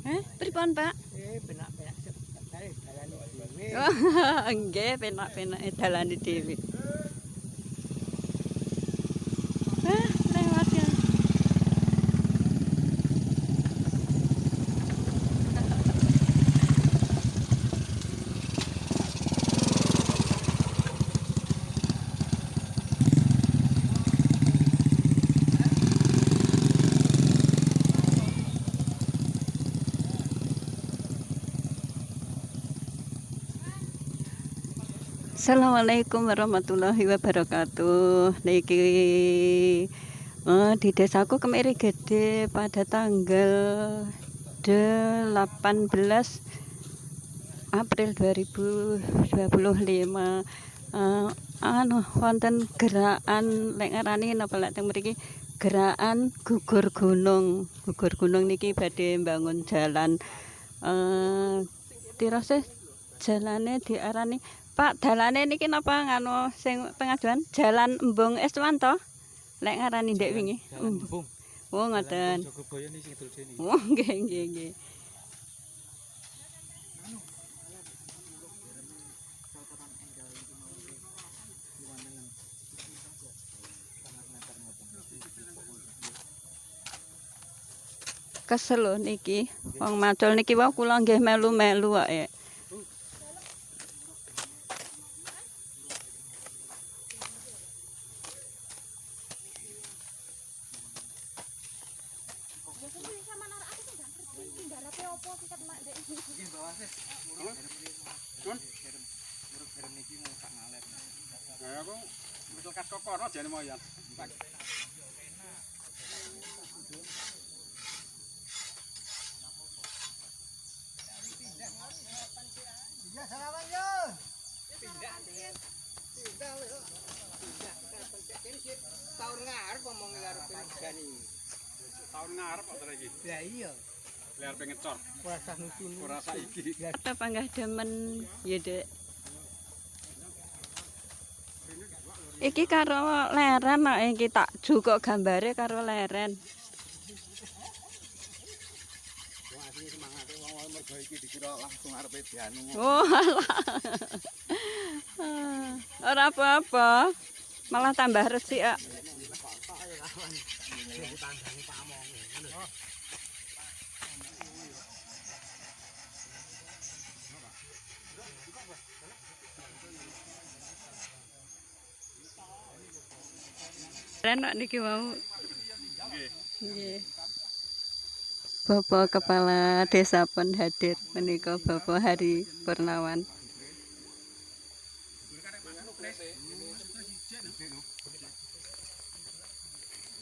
Pripun, Pak? Penak-penak dalane dhewe. Oh, nggih, penak-penake dalane dhewe. Lewat ya. Assalamualaikum warahmatullahi wabarakatuh. Niki di desaku Kemiri Gede pada tanggal 18 April 2025 wonten gerakan lek ngarani napa lek teng mriki gerakan gugur gunung. Gugur gunung niki badhe mbangun jalan tirase jalane diarani Pak, dalane niki napa nganu sing pengajuan Jalan Embung Eswanto? Lek ngarani ndek wingi. Embung. Oh, ngoten. Jogobaya niki Kidul Jeni. Oh, nggih. Kesel lho niki. Wong macul niki wae kula nggih melu-melu wae. Aku misal kas kokono jane mau ya. Ya salaman yo. Pindah. Tahun ngarep ngomong karo Jani. Tahun ngarep kok iki. Lah iya. Liar pengecor. Ora sah nutun. Ora saiki. Apa enggak demen ya, Dek? Iki karo leren kok iki tak juga gambare karo leren. Wong asline semangate wong mergo iki dikira langsung arepe dianu. Oh, alah. Ora apa-apa. Malah tambah resik kok. Enak niki wau. Nggih. Bapak Kepala Desa pun hadir menika Bapak Hari Purnawan.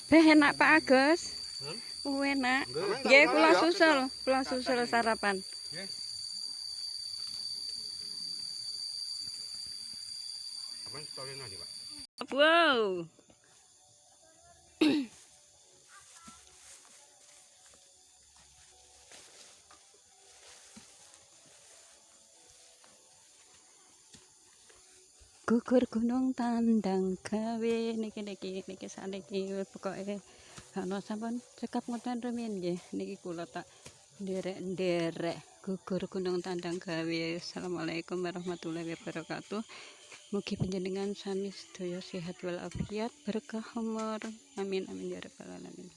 Enak Pak Agus. Enak. Nggih kula susul sarapan. Nggih. Apa story nanti, Pak? Wow. Gugur gunung tandang gawe niki saniki pokoke ana sampun cekap ngoten rumiyin nggih niki kula tak nderek-nderek gugur gunung tandang gawe. Assalamualaikum warahmatullahi wabarakatuh. Mugi panjenengan sami sedaya sehat walafiat berkah umur. Amin amin ya rabbal alamin.